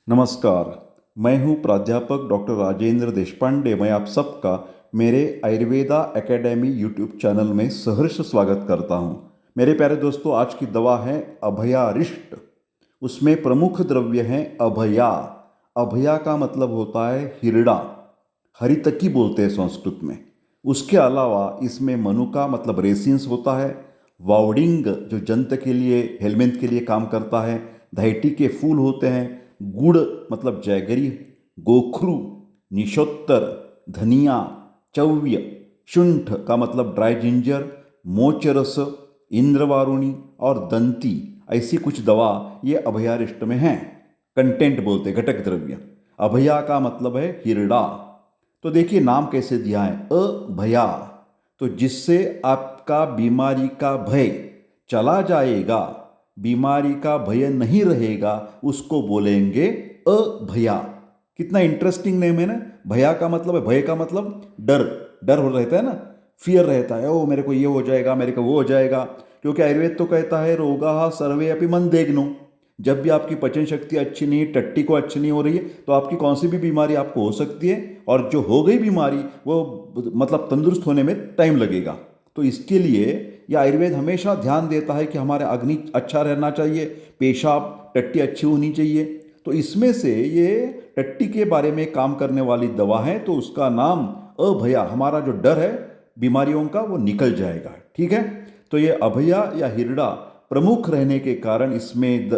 नमस्कार। मैं हूं प्राध्यापक डॉक्टर राजेंद्र देशपांडे। मैं आप सबका मेरे आयुर्वेदा एकेडमी यूट्यूब चैनल में सहर्ष स्वागत करता हूं। मेरे प्यारे दोस्तों, आज की दवा है अभयारिष्ट। उसमें प्रमुख द्रव्य हैं अभया। अभया का मतलब होता है हिरड़ा, हरितकी बोलते हैं संस्कृत में। उसके अलावा इसमें मनुका मतलब रेसिन्स होता है, वाउडिंग जो जंत के लिए हेलमेंथ के लिए काम करता है, धैटी के फूल होते हैं, गुड़ मतलब जैगरी, गोखरू, निशोत्तर, धनिया, चव्य, शुंठ का मतलब ड्राई जिंजर, मोचरस, इंद्रवारुणी और दंती, ऐसी कुछ दवा ये अभयारिष्ट में हैं। कंटेंट बोलते घटक द्रव्य। अभया का मतलब है हिरड़ा। तो देखिए नाम कैसे दिया है, अभया, तो जिससे आपका बीमारी का भय चला जाएगा, बीमारी का भय नहीं रहेगा, उसको बोलेंगे अभया। कितना इंटरेस्टिंग नेम है ना। भया का मतलब है, भय का मतलब डर, डर हो रहता है ना, फियर रहता है, ओ मेरे को ये हो जाएगा, मेरे को वो हो जाएगा। क्योंकि आयुर्वेद तो कहता है रोगा सर्वे अपि मंदेग्नो। जब भी आपकी पाचन शक्ति अच्छी नहीं, टट्टी को अच्छी नहीं हो रही है, तो आपकी कौन सी भी बीमारी आपको हो सकती है, और जो हो गई बीमारी वो मतलब तंदुरुस्त होने में टाइम लगेगा। तो इसके लिए यह आयुर्वेद हमेशा ध्यान देता है कि हमारा अग्नि अच्छा रहना चाहिए, पेशाब टट्टी अच्छी होनी चाहिए। तो इसमें से ये टट्टी के बारे में काम करने वाली दवा है, तो उसका नाम अभया, हमारा जो डर है बीमारियों का वो निकल जाएगा। ठीक है, तो ये अभया या हिरड़ा प्रमुख रहने के कारण इसमें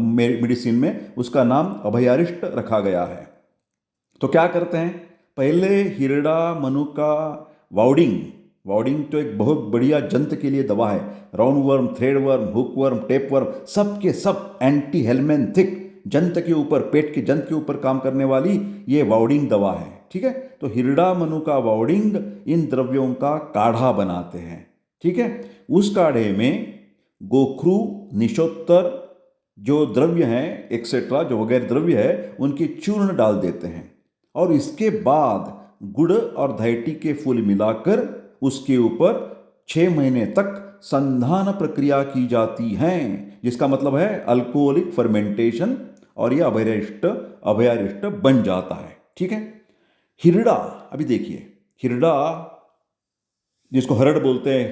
मेडिसिन में उसका नाम अभयारिष्ट रखा गया है। तो क्या करते हैं, पहले हिरड़ा, मनुका, वाउडिंग। वाउडिंग तो एक बहुत बढ़िया जंत के लिए दवा है। Round worm, thread worm, hook worm, tape worm, सब के सब एंटी हेलमेंथिक, जंत के ऊपर, पेट के जंत के ऊपर काम करने वाली ये वाउडिंग दवा है। ठीक है, तो हिरड़ा, मनुका, वाउडिंग इन द्रव्यों का काढ़ा बनाते हैं। ठीक है, उस काढ़े में गोखरू, निशोत्तर जो द्रव्य हैं एक्सेट्रा, जो वगैरह द्रव्य है, उनके चूर्ण डाल देते हैं, और इसके बाद गुड़ और धैटी के फूल मिलाकर उसके ऊपर 6 महीने तक संधान प्रक्रिया की जाती है, जिसका मतलब है अल्कोहलिक फर्मेंटेशन, और यह अभयारिष्ट बन जाता है। ठीक है, हिरड़ा, अभी देखिए हिरड़ा जिसको हरड़ बोलते हैं,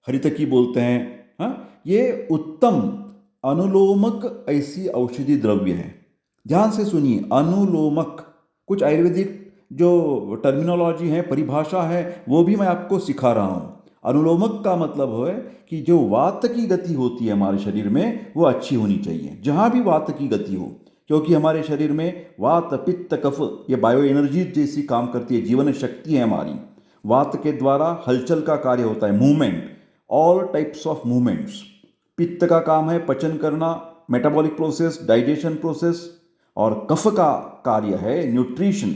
हरितकी बोलते हैं, हाँ, ये उत्तम अनुलोमक ऐसी औषधि द्रव्य है। ध्यान से सुनिए, अनुलोमक, कुछ आयुर्वेदिक जो टर्मिनोलॉजी है, परिभाषा है, वो भी मैं आपको सिखा रहा हूँ। अनुलोमक का मतलब है कि जो वात की गति होती है हमारे शरीर में, वो अच्छी होनी चाहिए, जहाँ भी वात की गति हो। क्योंकि हमारे शरीर में वात, पित्त, कफ ये बायो एनर्जी जैसी काम करती है, जीवन शक्ति है हमारी। वात के द्वारा हलचल का कार्य होता है, movement, all types of movements. पित्त का काम है पचन करना, मेटाबॉलिक प्रोसेस, डाइजेशन प्रोसेस, और कफ का कार्य है न्यूट्रिशन,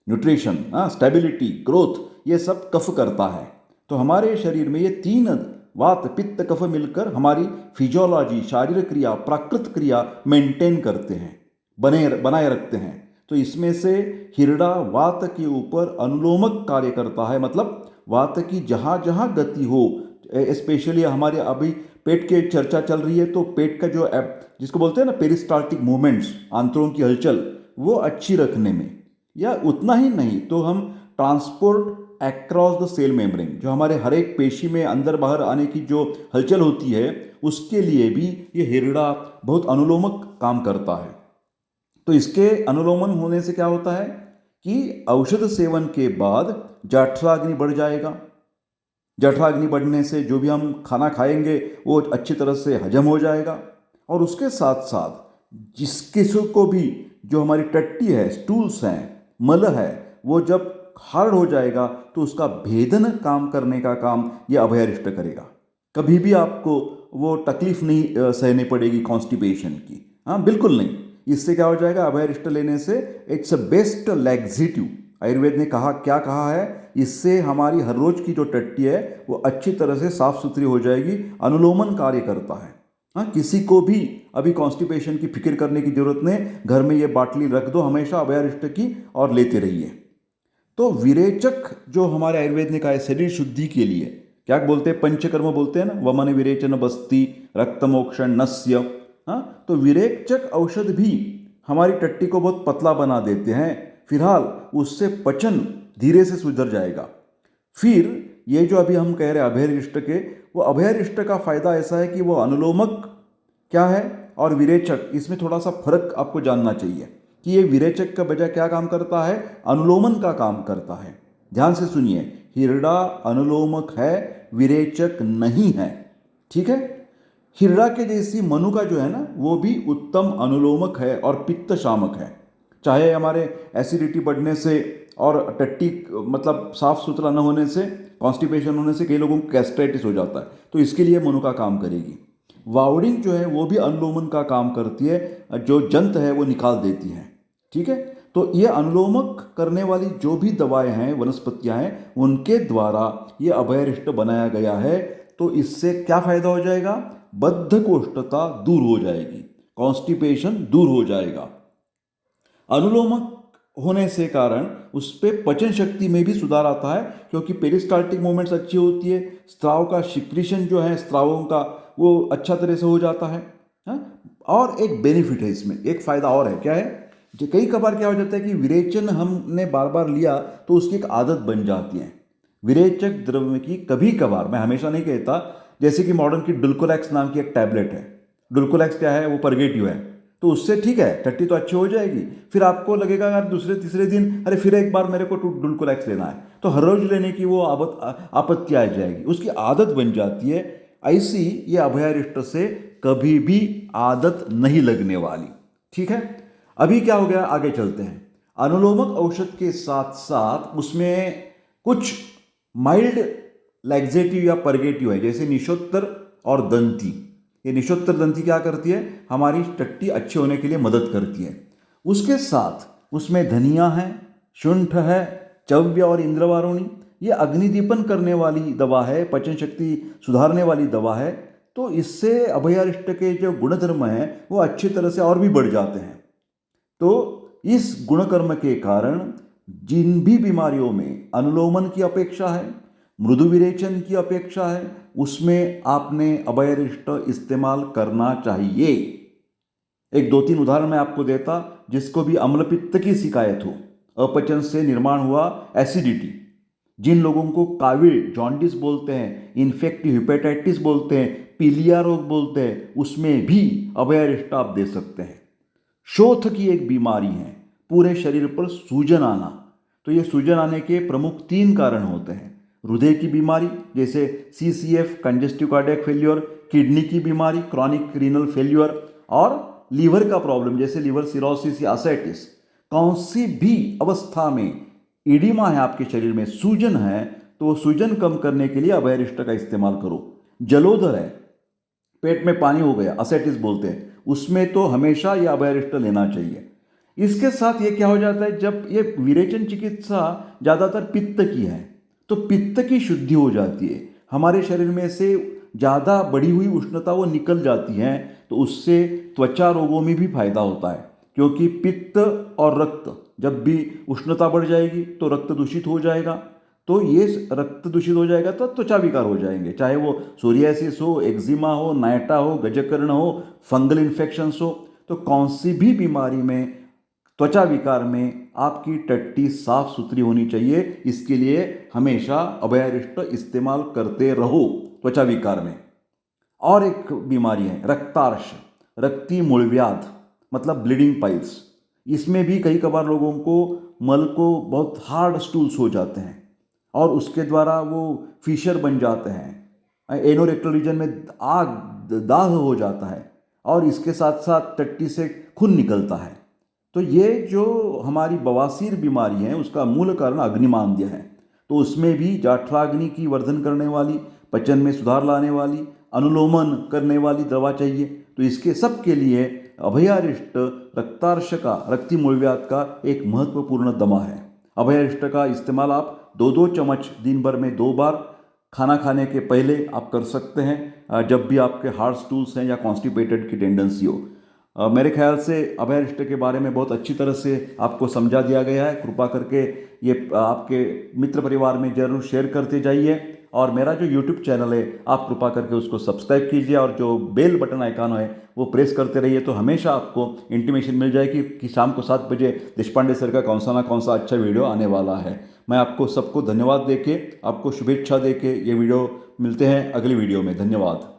न्यूट्रिशन, स्टेबिलिटी, ग्रोथ, ये सब कफ करता है। तो हमारे शरीर में ये तीन, वात, पित्त, कफ मिलकर हमारी फिजियोलॉजी, शारीरिक क्रिया, प्राकृत क्रिया मेंटेन करते हैं, बनाए रखते हैं। तो इसमें से हिरड़ा वात के ऊपर अनुलोमक कार्य करता है, मतलब वात की जहाँ जहाँ गति हो, स्पेशली हमारे अभी पेट की चर्चा चल रही है, तो पेट का जो जिसको बोलते हैं ना पेरिस्टाल्टिक मूवमेंट्स, आंतरों की हलचल, वो अच्छी रखने में, या उतना ही नहीं तो हम transport across the cell membrane, जो हमारे हर एक पेशी में अंदर बाहर आने की जो हलचल होती है, उसके लिए भी ये हिरड़ा बहुत अनुलोमक काम करता है। तो इसके अनुलोमन होने से क्या होता है कि औषध सेवन के बाद जठराग्नि बढ़ जाएगा। जठराग्नि बढ़ने से जो भी हम खाना खाएंगे वो अच्छी तरह से हजम हो जाएगा, और उसके साथ साथ जिस किसी को भी जो हमारी टट्टी है, स्टूल्स हैं, मल है, वो जब हार्ड हो जाएगा तो उसका भेदन काम करने का काम ये अभयारिष्ट करेगा। कभी भी आपको वो तकलीफ नहीं सहनी पड़ेगी कॉन्स्टिपेशन की, हाँ बिल्कुल नहीं। इससे क्या हो जाएगा, अभयारिष्ट लेने से it's a best laxative. Ayurveda ने कहा, क्या कहा है, इससे हमारी हर रोज की जो टट्टी है वो अच्छी तरह से साफ सुथरी हो जाएगी, अनुलोमन कार्य करता है। हाँ, किसी को भी अभी कॉन्स्टिपेशन की फिक्र करने की जरूरत नहीं, घर में ये बाटली रख दो हमेशा अभयारिष्ट की, और लेते रहिए। तो विरेचक जो हमारे आयुर्वेद ने कहा है शरीर शुद्धि के लिए, क्या बोलते हैं, पंचकर्म बोलते हैं ना, वमन विरेचन बस्ती रक्तमोक्षण नस्य। हाँ, तो विरेचक औषध भी हमारी टट्टी को बहुत पतला बना देते हैं। फिलहाल उससे पचन धीरे से सुधर जाएगा। फिर ये जो अभी हम कह रहे हैं अभयरिष्ट के, वो अभयरिष्ट का फायदा ऐसा है कि वो अनुलोमक क्या है और विरेचक, इसमें थोड़ा सा फर्क आपको जानना चाहिए कि ये विरेचक का बजाय क्या काम करता है, अनुलोमन का काम करता है। ध्यान से सुनिए, हिरडा अनुलोमक है, विरेचक नहीं है। ठीक है। हिरडा के जैसी मनुका जो है ना, वो भी उत्तम अनुलोमक है और पित्त शामक है। चाहे हमारे एसिडिटी बढ़ने से और टट्टी मतलब साफ सुथरा न होने से, कॉन्स्टिपेशन होने से कई लोगों को गैस्ट्राइटिस हो जाता है, तो इसके लिए मनुका काम करेगी। वावड़िंग जो है वो भी अनुलोमन का काम करती है, जो जंत है वो निकाल देती है। ठीक है। तो ये अनुलोमक करने वाली जो भी दवाएं हैं, वनस्पतियां हैं, उनके द्वारा ये अभयरिष्ट बनाया गया है। तो इससे क्या फायदा हो जाएगा, बद्धकोष्ठता दूर हो जाएगी, कॉन्स्टिपेशन दूर हो जाएगा। अनुलोमक होने से कारण उस पर पचन शक्ति में भी सुधार आता है, क्योंकि पेरिस्टाल्टिक मूवमेंट्स अच्छी होती है, स्त्राव का सिक्रीशन जो है स्त्रावों का वो अच्छा तरह से हो जाता है। हाँ? और एक बेनिफिट है इसमें, एक फायदा और है, क्या है, जो कई कबार क्या हो जाता है कि विरेचन हमने बार बार लिया तो उसकी एक आदत बन जाती है। विरेचक द्रव्य की कभी कभार, मैं हमेशा नहीं कहता, जैसे कि मॉडर्न की डुल्कोलैक्स नाम की एक टैबलेट है। डुल्कोलैक्स क्या है, वो परगेटिव है, तो उससे ठीक है, टट्टी तो अच्छी हो जाएगी। फिर आपको लगेगा यार दूसरे तीसरे दिन अरे फिर एक बार मेरे को डुल्कोलैक्स लेना है, तो हर रोज लेने की वो आपत्ति आ जाएगी, उसकी आदत बन जाती है। ऐसी ये अभयारिष्ट से कभी भी आदत नहीं लगने वाली। ठीक है। अभी क्या हो गया, आगे चलते हैं। अनुलोमक औषध के साथ साथ उसमें कुछ माइल्ड लैक्सेटिव या परगेटिव है, जैसे निशोत्तर और दंती। ये निशोत्तर दंती क्या करती है, हमारी टट्टी अच्छे होने के लिए मदद करती है। उसके साथ उसमें धनिया है, शुंठ है, चव्य और इंद्रवारुणी। ये अग्निदीपन करने वाली दवा है, पचन शक्ति सुधारने वाली दवा है। तो इससे अभयारिष्ट के जो गुणधर्म हैं वो अच्छी तरह से और भी बढ़ जाते हैं। तो इस गुणकर्म के कारण जिन भी बीमारियों में अनुलोमन की अपेक्षा है, मृदु विरेचन की अपेक्षा है, उसमें आपने अभयरिष्ट इस्तेमाल करना चाहिए। एक दो तीन उदाहरण मैं आपको देता, जिसको भी अम्लपित्त की शिकायत हो, अपचन से निर्माण हुआ एसिडिटी, जिन लोगों को काविल जॉन्डिस बोलते हैं, इन्फेक्टिव हेपेटाइटिस बोलते हैं, पीलिया रोग बोलते हैं, उसमें भी अभयरिष्ट आप दे सकते हैं। शोथ की एक बीमारी है, पूरे शरीर पर सूजन आना। तो ये सूजन आने के प्रमुख 3 कारण होते हैं। हृदय की बीमारी जैसे CCF congestive cardiac failure, kidney की बीमारी क्रॉनिक रीनल फेल्योर, और लीवर का प्रॉब्लम जैसे लीवर सिरोसिस या असाइटिस। कौन सी भी अवस्था में इडिमा है आपके शरीर में, सूजन है, तो सूजन कम करने के लिए अभयरिष्ट का इस्तेमाल करो। जलोदर है, पेट में पानी हो गया, असाइटिस बोलते हैं, उसमें तो हमेशा यह अभयरिष्ट लेना चाहिए। इसके साथ ये क्या हो जाता है, जब ये विरेचन चिकित्सा ज़्यादातर पित्त की है, तो पित्त की शुद्धि हो जाती है, हमारे शरीर में से ज़्यादा बढ़ी हुई उष्णता वो निकल जाती है, तो उससे त्वचा रोगों में भी फायदा होता है। क्योंकि पित्त और रक्त, जब भी उष्णता बढ़ जाएगी तो रक्त दूषित हो जाएगा, तो ये रक्त दूषित हो जाएगा तो त्वचा विकार हो जाएंगे, चाहे वो सोरियासिस हो, एक्जिमा हो, नायटा हो, गजकर्ण हो, फंगल इन्फेक्शंस हो। तो कौन सी भी बीमारी में, त्वचा विकार में आपकी टट्टी साफ सुथरी होनी चाहिए। इसके लिए हमेशा अभयरिष्ट इस्तेमाल करते रहो त्वचा विकार में। और एक बीमारी है रक्तार्श, रक्ती मूलव्याध, मतलब ब्लीडिंग पाइल्स। इसमें भी कई कबार लोगों को मल को बहुत हार्ड स्टूल्स हो जाते हैं और उसके द्वारा वो फिशर बन जाते हैं, एनोरेक्टल रीजन में दाह हो जाता है, और इसके साथ साथ टट्टी से खून निकलता है। तो ये जो हमारी बवासीर बीमारी है उसका मूल कारण अग्निमांद्य है। तो उसमें भी जाठराग्नि की वर्धन करने वाली, पचन में सुधार लाने वाली, अनुलोमन करने वाली दवा चाहिए। तो इसके सब के लिए अभयारिष्ट रक्तार्श का, रक्ती मूलव्याध का एक महत्वपूर्ण दवा है। अभयारिष्ट का इस्तेमाल आप 2-2 चम्मच दिन भर में 2 बार खाना खाने के पहले आप कर सकते हैं, जब भी आपके हार्ड स्टूल्स हैं या कॉन्स्टिपेटेड की टेंडेंसी हो। मेरे ख्याल से अभयरिष्ट के बारे में बहुत अच्छी तरह से आपको समझा दिया गया है। कृपा करके ये आपके मित्र परिवार में जरूर शेयर करते जाइए। और मेरा जो यूट्यूब चैनल है आप कृपा करके उसको सब्सक्राइब कीजिए और जो बेल बटन आइकॉन है वो प्रेस करते रहिए, तो हमेशा आपको इंटीमेशन मिल जाएगी कि शाम को 7 बजे देशपांडे सर का कौन सा ना कौन सा अच्छा वीडियो आने वाला है। मैं आपको सबको धन्यवाद देके, आपको शुभेच्छा देके ये वीडियो मिलते हैं अगली वीडियो में। धन्यवाद।